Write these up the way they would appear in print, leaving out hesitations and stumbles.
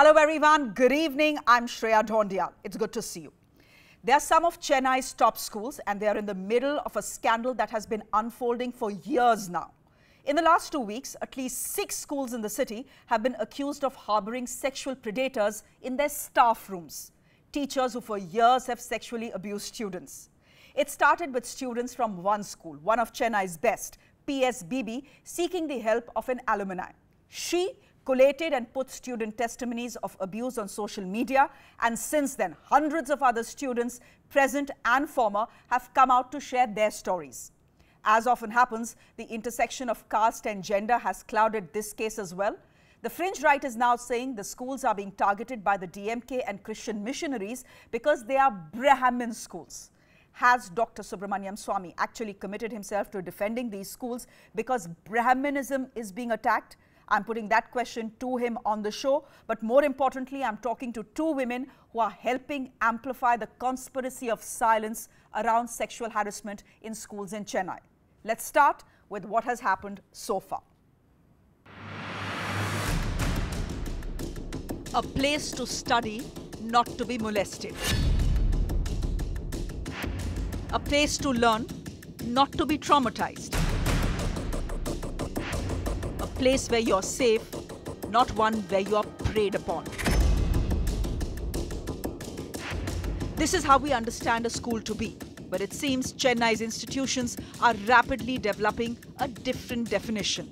Hello everyone, good evening. I'm Shreya Dhondial. It's good to see you. They are some of Chennai's top schools and they are in the middle of a scandal that has been unfolding for years now. In the last 2 weeks, at least 6 schools in the city have been accused of harboring sexual predators in their staff rooms. Teachers who for years have sexually abused students. It started with students from one school, one of Chennai's best, PSBB, seeking the help of an alumni. She collated and put student testimonies of abuse on social media, and since then, hundreds of other students, present and former, have come out to share their stories. As often happens, the intersection of caste and gender has clouded this case as well. The fringe right is now saying the schools are being targeted by the DMK and Christian missionaries because they are Brahmin schools. Has Dr. Subramaniam Swamy actually committed himself to defending these schools because Brahminism is being attacked? I'm putting that question to him on the show, but more importantly, I'm talking to 2 women who are helping amplify the conspiracy of silence around sexual harassment in schools in Chennai. Let's start with what has happened so far. A place to study, not to be molested. A place to learn, not to be traumatized. A place where you're safe, not one where you're preyed upon. This is how we understand a school to be, but it seems Chennai's institutions are rapidly developing a different definition.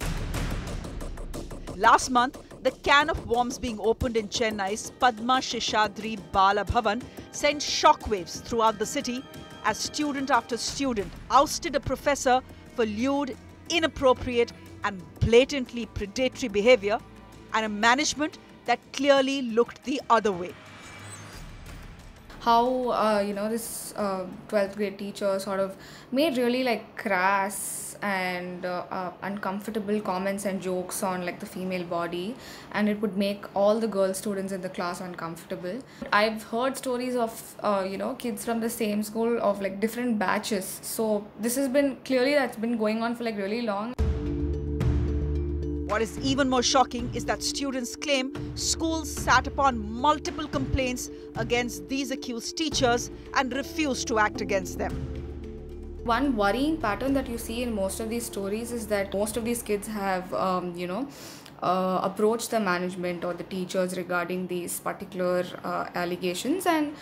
Last month, the can of worms being opened in Chennai's Padma Sheshadri Bala Bhavan sent shockwaves throughout the city as student after student ousted a professor for lewd, inappropriate and blatantly predatory behavior, and a management that clearly looked the other way. How this 12th grade teacher sort of made really crass and uncomfortable comments and jokes on the female body, and it would make all the girl students in the class uncomfortable. I've heard stories of kids from the same school of different batches, so this has been that's been going on for really long. What is even more shocking is that students claim schools sat upon multiple complaints against these accused teachers and refused to act against them. One worrying pattern that you see in most of these stories is that most of these kids have, approached the management or the teachers regarding these particular allegations, and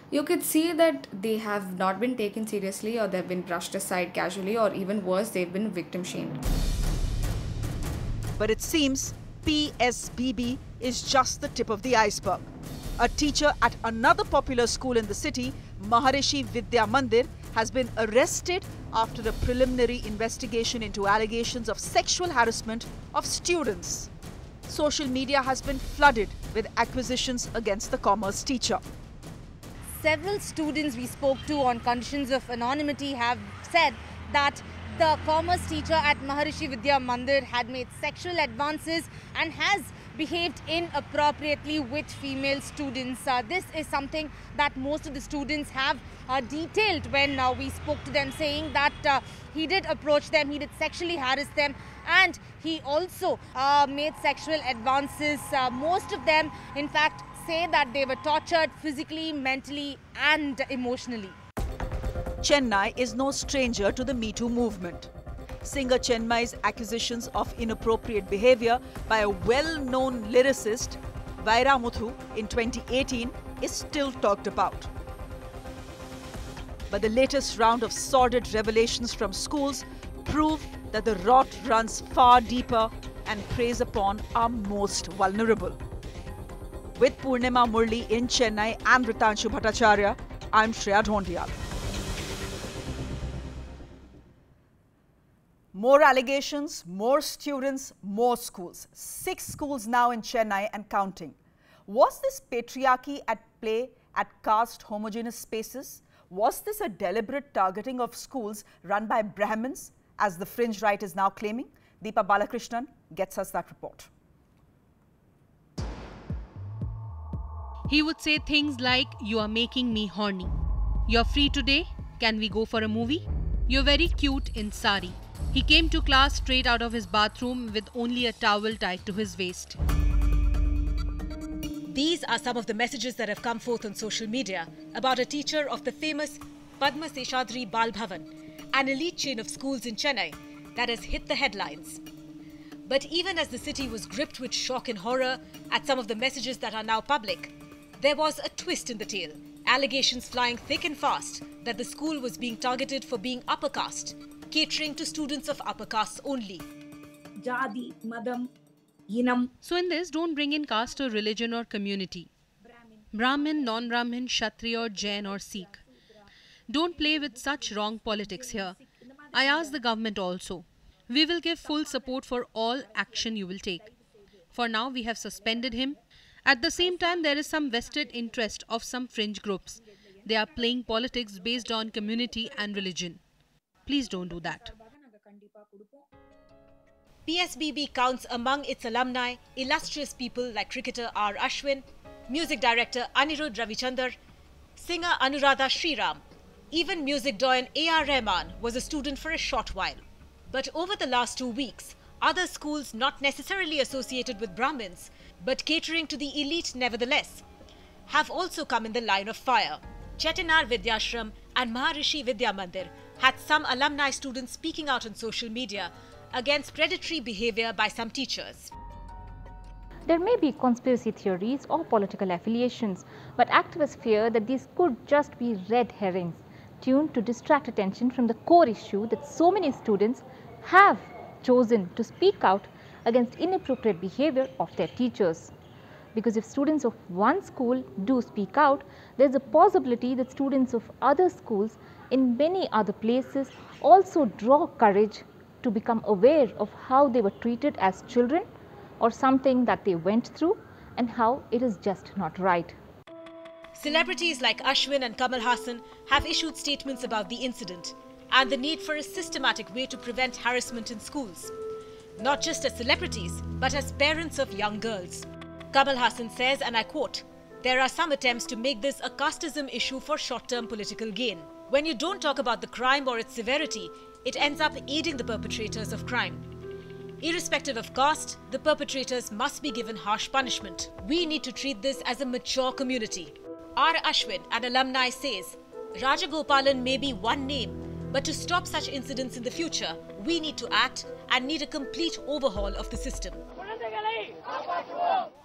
you could see that they have not been taken seriously, or they've been brushed aside casually, or even worse, they've been victim shamed. But it seems PSBB is just the tip of the iceberg. A teacher at another popular school in the city, Maharishi Vidya Mandir, has been arrested after a preliminary investigation into allegations of sexual harassment of students. Social media has been flooded with accusations against the commerce teacher. Several students we spoke to on conditions of anonymity have said that the commerce teacher at Maharishi Vidya Mandir had made sexual advances and has behaved inappropriately with female students. This is something that most of the students have detailed when we spoke to them, saying that he did approach them, he did sexually harass them, and he also made sexual advances. Most of them, in fact, say that they were tortured physically, mentally, and emotionally. Chennai is no stranger to the Me Too movement. Singer Chenmai's accusations of inappropriate behavior by a well-known lyricist, Vairamuthu, in 2018 is still talked about. But the latest round of sordid revelations from schools prove that the rot runs far deeper and preys upon our most vulnerable. With Purnima Murli in Chennai and Ritanshu Bhattacharya, I'm Shreya Dhondial. More allegations, more students, more schools. 6 schools now in Chennai and counting. Was this patriarchy at play at caste homogeneous spaces? Was this a deliberate targeting of schools run by Brahmins, as the fringe right is now claiming? Deepa Balakrishnan gets us that report. He would say things like, "You are making me horny. You're free today? Can we go for a movie? You're very cute in sari." He came to class straight out of his bathroom with only a towel tied to his waist. These are some of the messages that have come forth on social media about a teacher of the famous Padma Seshadri Bal Bhavan, an elite chain of schools in Chennai that has hit the headlines. But even as the city was gripped with shock and horror at some of the messages that are now public, there was a twist in the tale. Allegations flying thick and fast that the school was being targeted for being upper caste, catering to students of upper castes only. Jadi, Madam, Yinam. So in this, don't bring in caste or religion or community. Brahmin, non-Brahmin, Kshatriya or Jain or Sikh. Don't play with such wrong politics here. I ask the government also. We will give full support for all action you will take. For now, we have suspended him. At the same time, there is some vested interest of some fringe groups. They are playing politics based on community and religion. Please don't do that. PSBB counts among its alumni illustrious people like cricketer R. Ashwin, music director Anirudh Ravichandar, singer Anuradha Sriram. Even music doyen A.R. Rahman was a student for a short while. But over the last 2 weeks, other schools not necessarily associated with Brahmins, but catering to the elite nevertheless, have also come in the line of fire. Chettinar Vidyashram and Maharishi Vidya Mandir had some alumni students speaking out on social media against predatory behavior by some teachers. There may be conspiracy theories or political affiliations, but activists fear that these could just be red herrings, tuned to distract attention from the core issue that so many students have chosen to speak out against inappropriate behavior of their teachers. Because if students of one school do speak out, there is a possibility that students of other schools in many other places also draw courage to become aware of how they were treated as children or something that they went through and how it is just not right. Celebrities like Ashwin and Kamal Hassan have issued statements about the incident and the need for a systematic way to prevent harassment in schools. Not just as celebrities, but as parents of young girls. Kamal Hassan says, and I quote, "There are some attempts to make this a casteism issue for short-term political gain. When you don't talk about the crime or its severity, it ends up aiding the perpetrators of crime. Irrespective of caste, the perpetrators must be given harsh punishment. We need to treat this as a mature community." R. Ashwin, an alumni, says, "Rajagopalan may be one name, but to stop such incidents in the future, we need to act and need a complete overhaul of the system."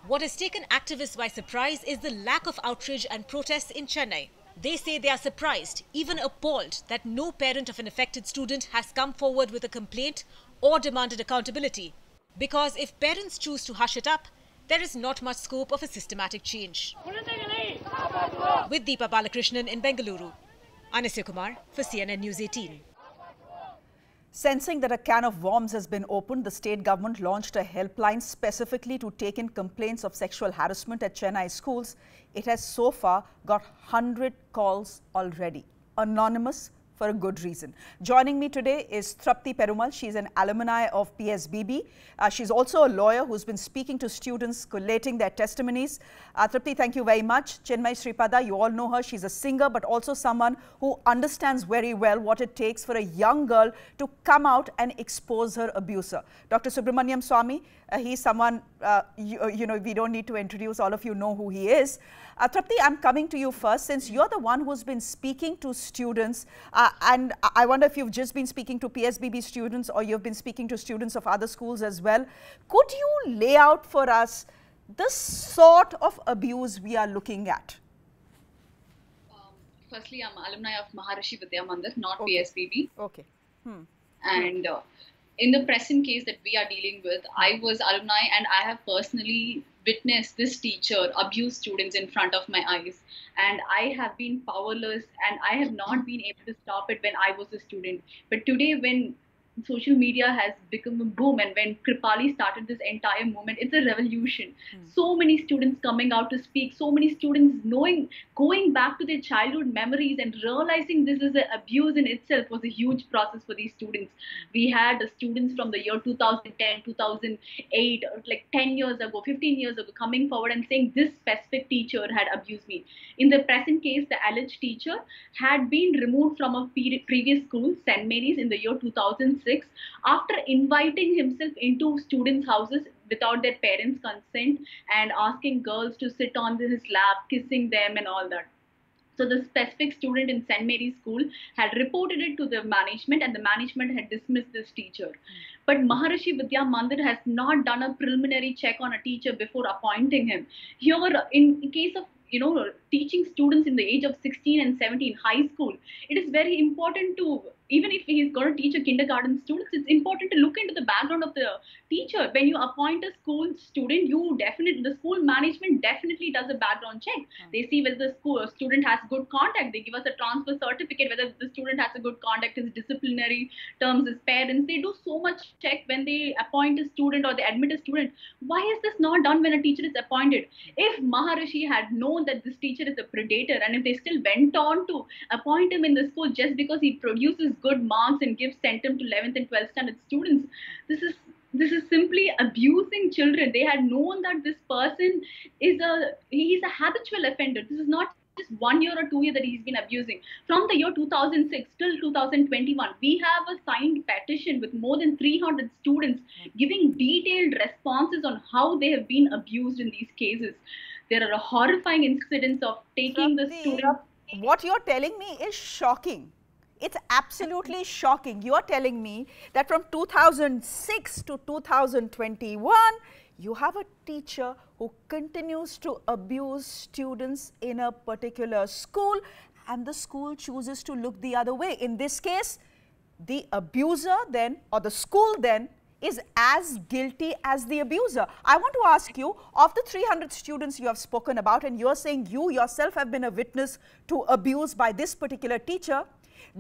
What has taken activists by surprise is the lack of outrage and protests in Chennai. They say they are surprised, even appalled, that no parent of an affected student has come forward with a complaint or demanded accountability. Because if parents choose to hush it up, there is not much scope of a systematic change. With Deepa Balakrishnan in Bengaluru, Anisya Kumar for CNN News 18. Sensing that a can of worms has been opened, the state government launched a helpline specifically to take in complaints of sexual harassment at Chennai schools. It has so far got 100 calls already. Anonymous for a good reason. Joining me today is Trapti Perumal. She's an alumni of PSBB. She's also a lawyer who's been speaking to students, collating their testimonies. Trapti, thank you very much. Chinmay Sripada, you all know her. She's a singer, but also someone who understands very well what it takes for a young girl to come out and expose her abuser. Dr. Subramaniam Swamy, he's someone, you know, we don't need to introduce. All of you know who he is. Trapti, I'm coming to you first, since you're the one who's been speaking to students, and I wonder if you've just been speaking to PSBB students or you've been speaking to students of other schools as well. Could you lay out for us the sort of abuse we are looking at? Firstly, I'm alumni of Maharishi Vidya Mandir, not PSBB. Okay. And in the present case that we are dealing with, I was alumni and I have personally witnessed this teacher abuse students in front of my eyes. And I have been powerless and I have not been able to stop it when I was a student. But today, when social media has become a boom, and when Kripali started this entire movement, it's a revolution. So many students coming out to speak, so many students going back to their childhood memories and realizing this is an abuse in itself was a huge process for these students. We had students from the year 2010, 2008, like 10 years ago, 15 years ago, coming forward and saying this specific teacher had abused me. In the present case, the alleged teacher had been removed from a previous school, St. Mary's, in the year 2006. 2006 after inviting himself into students' houses without their parents' consent and asking girls to sit on his lap, kissing them and all that. So the specific student in St. Mary's School had reported it to the management and the management had dismissed this teacher. But Maharishi Vidya Mandir has not done a preliminary check on a teacher before appointing him. Here, in case of teaching students in the age of 16 and 17, high school, it is very important to, even if he's going to teach a kindergarten students, it's important to look into the background of the teacher. When you appoint a school student, the school management definitely does a background check. They see whether the student has good contact. They give us a transfer certificate, whether the student has a good contact, his disciplinary terms, his parents. They do so much check when they appoint a student or they admit a student. Why is this not done when a teacher is appointed? If Maharishi had known that this teacher is a predator, and if they still went on to appoint him in the school just because he produces good marks and sent him to 11th and 12th standard students, this is simply abusing children. They had known that this person he's a habitual offender. This is not just 1 year or 2 years that he's been abusing. From the year 2006 till 2021, we have a signed petition with more than 300 students giving detailed responses on how they have been abused in these cases. There are horrifying incidents of taking the student. What you're telling me is shocking. It's absolutely shocking. You're telling me that from 2006 to 2021, you have a teacher who continues to abuse students in a particular school, and the school chooses to look the other way. In this case, the abuser then, or the school then, is as guilty as the abuser. I want to ask you, of the 300 students you have spoken about, and you're saying you yourself have been a witness to abuse by this particular teacher,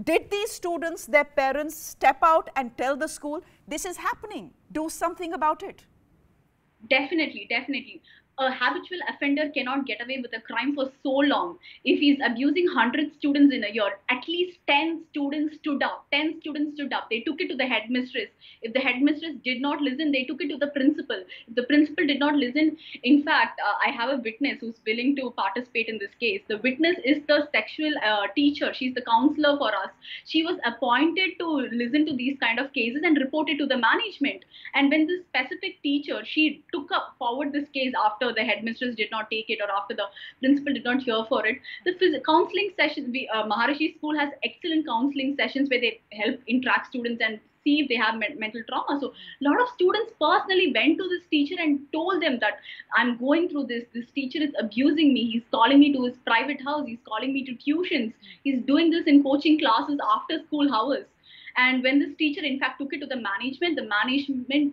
did these students, their parents, step out and tell the school, this is happening, do something about it? Definitely, definitely. A habitual offender cannot get away with a crime for so long. If he's abusing 100 students in a year, at least 10 students stood up. 10 students stood up. They took it to the headmistress. If the headmistress did not listen, they took it to the principal. If the principal did not listen, in fact, I have a witness who's willing to participate in this case. The witness is the sexual teacher. She's the counselor for us. She was appointed to listen to these kind of cases and report it to the management. And when this specific teacher, she took forward this case after the headmistress did not take it or after the principal did not hear for it. The counseling sessions, Maharishi School has excellent counseling sessions where they help interact students and see if they have mental trauma. So a lot of students personally went to this teacher and told them that I'm going through this. This teacher is abusing me. He's calling me to his private house. He's calling me to tuitions. He's doing this in coaching classes after school hours. And when this teacher, in fact, took it to the management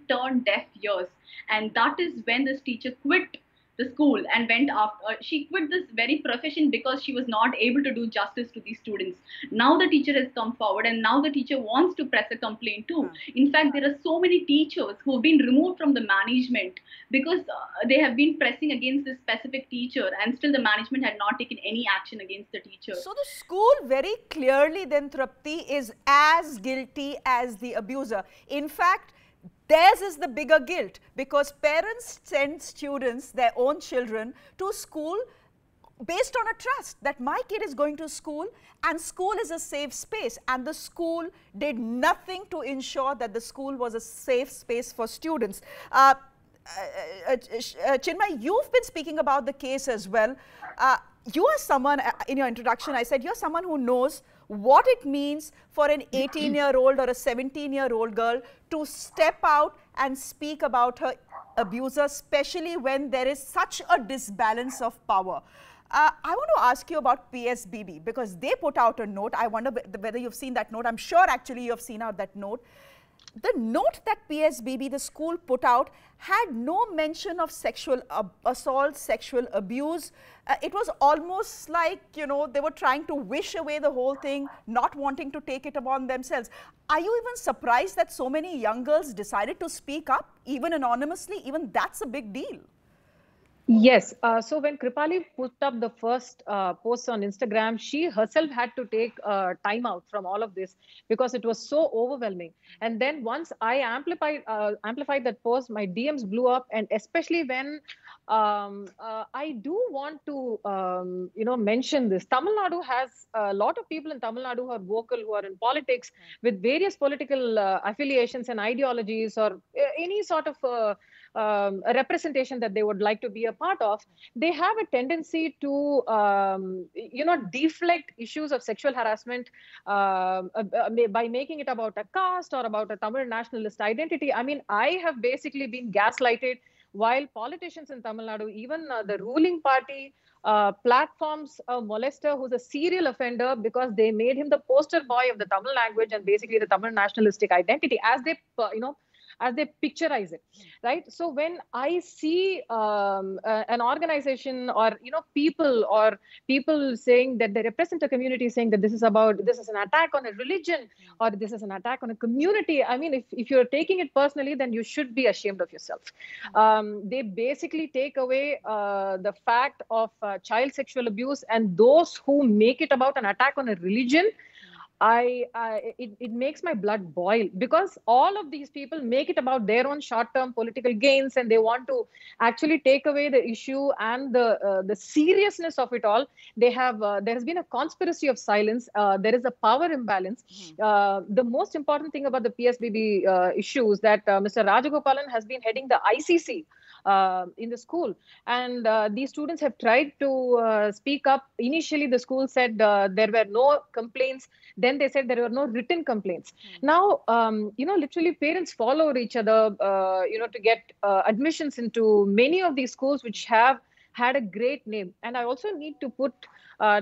turned deaf ears. And that is when this teacher quit the school and went after. She quit this very profession because she was not able to do justice to these students. Now the teacher has come forward and now the teacher wants to press a complaint too. In fact, there are so many teachers who have been removed from the management because they have been pressing against this specific teacher and still the management had not taken any action against the teacher. So the school very clearly then, Trapti, is as guilty as the abuser. In fact, theirs is the bigger guilt because parents send students, their own children, to school based on a trust that my kid is going to school and school is a safe space, and the school did nothing to ensure that the school was a safe space for students. Chinmay, you've been speaking about the case as well. You are someone, in your introduction, I said you're someone who knows what it means for an 18-year-old or a 17-year-old girl to step out and speak about her abuser, especially when there is such a disbalance of power. I want to ask you about PSBB because they put out a note. I wonder whether you've seen that note. I'm sure actually you have seen out that note. The note that PSBB, the school, put out had no mention of sexual assault, sexual abuse. It was almost like, you know, they were trying to wish away the whole thing, not wanting to take it upon themselves. Are you even surprised that so many young girls decided to speak up, even anonymously? Even that's a big deal. Yes. So when Kripali put up the first post on Instagram, she herself had to take time out from all of this because it was so overwhelming. And then once I amplified that post, my DMs blew up. And especially when I do want to, mention this. Tamil Nadu has a lot of people in Tamil Nadu who are vocal, who are in politics with various political affiliations and ideologies, or any sort of a representation that they would like to be a part of. They have a tendency to, deflect issues of sexual harassment by making it about a caste or about a Tamil nationalist identity. I mean, I have basically been gaslighted, while politicians in Tamil Nadu, even the ruling party, platforms a molester who's a serial offender because they made him the poster boy of the Tamil language and basically the Tamil nationalistic identity, as they, as they picturize it, right? So when I see an organization or people saying that they represent a community, saying that this is an attack on a religion or this is an attack on a community, I mean, if you're taking it personally, then you should be ashamed of yourself. They basically take away the fact of child sexual abuse, and those who make it about an attack on a religion, it makes my blood boil, because all of these people make it about their own short-term political gains, and they want to actually take away the issue and the seriousness of it all. They have there has been a conspiracy of silence. There is a power imbalance. The most important thing about the PSBB issue is that Mr. Rajagopalan has been heading the ICC in the school, and these students have tried to speak up. Initially, the school said there were no complaints. Then they said there were no written complaints. Now, literally parents follow each other, to get admissions into many of these schools which have had a great name. And I also need to put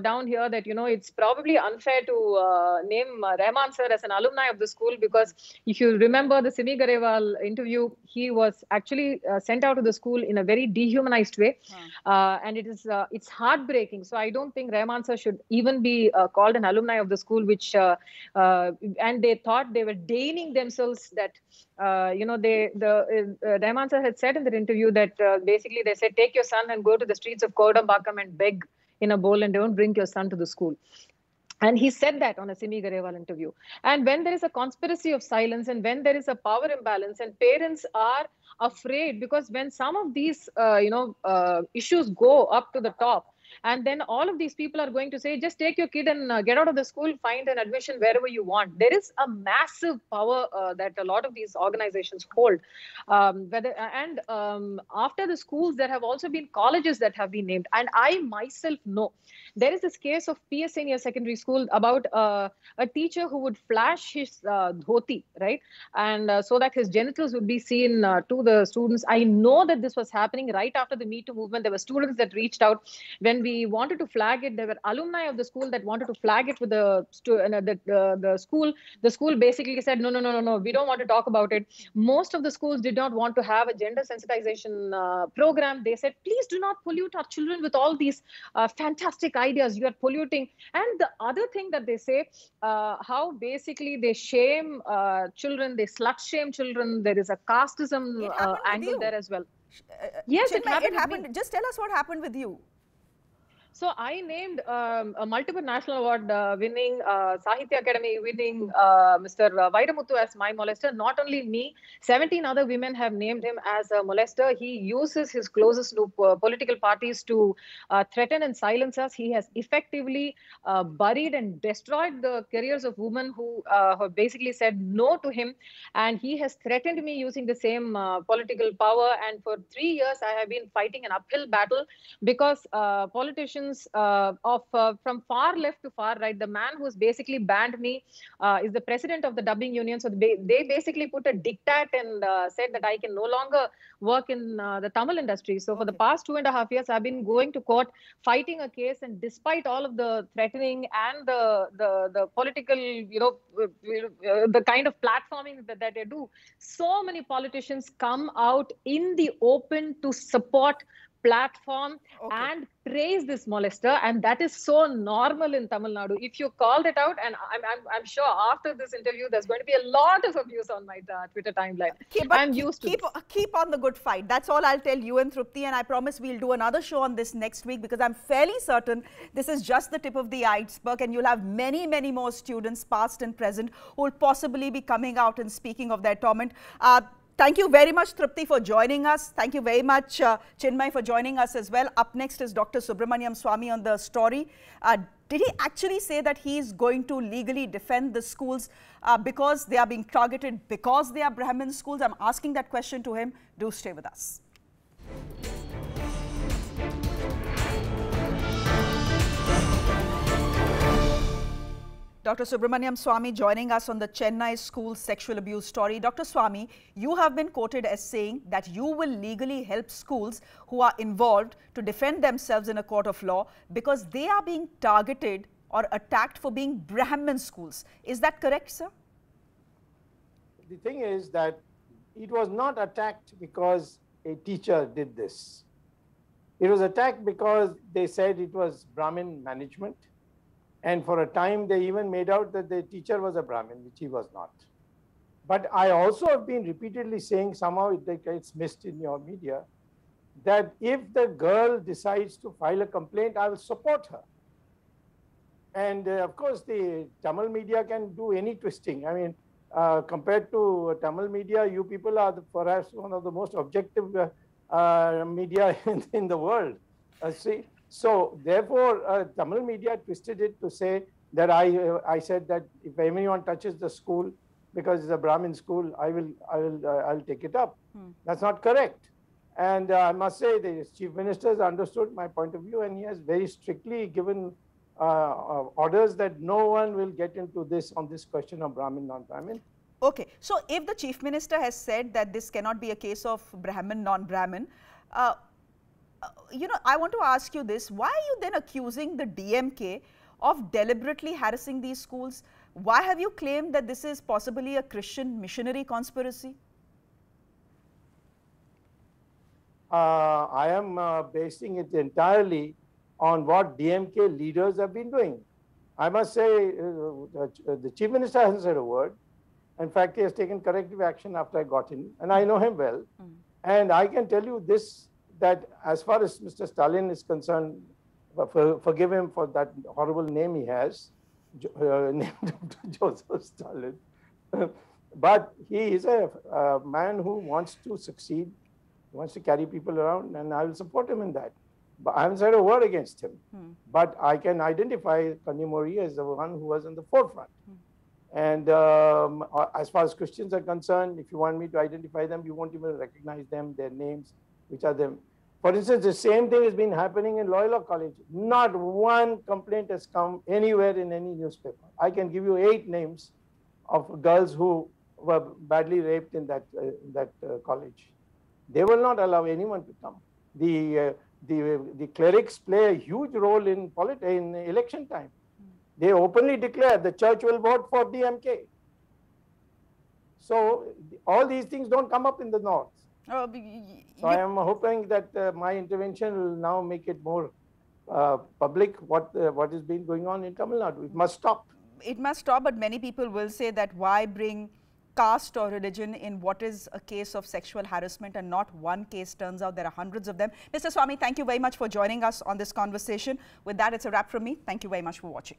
down here that, it's probably unfair to name Rahman sir as an alumni of the school, because if you remember the Simi Garewal interview, he was actually sent out of the school in a very dehumanized way. And it's heartbreaking. So I don't think Rahman sir should even be called an alumni of the school, which, and they thought they were deigning themselves that, Rahman sir had said in that interview that basically they said, take your son and go to the streets of Kodambakam and beg in a bowl and don't bring your son to the school. And he said that on a Simi Garewal interview. And when there is a conspiracy of silence, and when there is a power imbalance, and parents are afraid, because when some of these, issues go up to the top, and then all of these people are going to say, just take your kid and get out of the school, find an admission wherever you want. There is a massive power that a lot of these organizations hold. After the schools, there have also been colleges that have been named. And I myself know there is this case of PS Senior Secondary School about a teacher who would flash his dhoti, right? And so that his genitals would be seen to the students. I know that this was happening right after the Me Too movement. There were students that reached out. When we wanted to flag it, there were alumni of the school that wanted to flag it with the school. The school basically said, no, we don't want to talk about it. Most of the schools did not want to have a gender sensitization program. They said, please do not pollute our children with all these fantastic ideas. You are polluting. And the other thing that they say, how basically they shame children, they slut shame children. There is a casteism angle there as well. Yes, Chinmay, it happened. Just tell us what happened with you. So I named a multiple national award winning, Sahitya Academy winning Mr. Vairamuthu as my molester. Not only me, 17 other women have named him as a molester. He uses his closest political parties to threaten and silence us. He has effectively buried and destroyed the careers of women who have basically said no to him. And he has threatened me using the same political power. And for 3 years, I have been fighting an uphill battle, because politicians from far left to far right, the man who's basically banned me is the president of the dubbing union. So they basically put a diktat and said that I can no longer work in the Tamil industry. So for the past 2.5 years, I've been going to court, fighting a case, and despite all of the threatening and the political, the kind of platforming that they do, so many politicians come out in the open to support, platform, and praise this molester, and that is so normal in Tamil Nadu. If you called it out, and I'm sure after this interview, there's going to be a lot of abuse on my Twitter timeline. I'm used to keep on the good fight. That's all I'll tell you and Trupti, and I promise we'll do another show on this next week, because I'm fairly certain this is just the tip of the iceberg, and you'll have many, many more students, past and present, who will possibly be coming out and speaking of their torment. Thank you very much, Tripti, for joining us. Thank you very much, Chinmay, for joining us as well. Up next is Dr. Subramaniam Swamy on the story. Did he actually say that he is going to legally defend the schools because they are being targeted because they are Brahmin schools? I'm asking that question to him. Do stay with us. Dr. Subramaniam Swamy joining us on the Chennai school sexual abuse story. Dr. Swamy, you have been quoted as saying that you will legally help schools who are involved to defend themselves in a court of law because they are being targeted or attacked for being Brahmin schools. Is that correct, sir? The thing is that it was not attacked because a teacher did this. It was attacked because they said it was Brahmin management. And for a time, they even made out that the teacher was a Brahmin, which he was not. But I also have been repeatedly saying, somehow it gets missed in your media, that if the girl decides to file a complaint, I will support her. And of course, the Tamil media can do any twisting. I mean, compared to Tamil media, you people are perhaps one of the most objective media in the world. See. So therefore, Tamil media twisted it to say that I said that if anyone touches the school because it's a Brahmin school, I'll take it up. That's not correct. And I must say the chief minister has understood my point of view, and he has very strictly given orders that no one will get into this on this question of Brahmin, non-Brahmin. Okay. So if the chief minister has said that this cannot be a case of Brahmin, non-Brahmin, you know, I want to ask you this. Why are you then accusing the DMK of deliberately harassing these schools? Why have you claimed that this is possibly a Christian missionary conspiracy? I am basing it entirely on what DMK leaders have been doing. I must say the chief minister hasn't said a word. In fact, he has taken corrective action after I got in, and I know him well. And I can tell you this, that as far as Mr. Stalin is concerned, forgive him for that horrible name he has, named after Joseph Stalin. But he is a man who wants to succeed, wants to carry people around, and I will support him in that. But I haven't said a word against him. But I can identify Kanyamori as the one who was in the forefront. And as far as Christians are concerned, if you want me to identify them, you won't even recognize them, their names, which are them. For instance, the same thing has been happening in Loyola College. Not one complaint has come anywhere in any newspaper. I can give you 8 names of girls who were badly raped in that college. They will not allow anyone to come. The clerics play a huge role in election time. They openly declare the church will vote for DMK. So all these things don't come up in the north. So I am hoping that my intervention will now make it more public what has been going on in Tamil Nadu. It must stop. It must stop, but many people will say that why bring caste or religion in what is a case of sexual harassment and not one case? Turns out there are hundreds of them. Mr. Swamy, thank you very much for joining us on this conversation. With that, it's a wrap from me. Thank you very much for watching.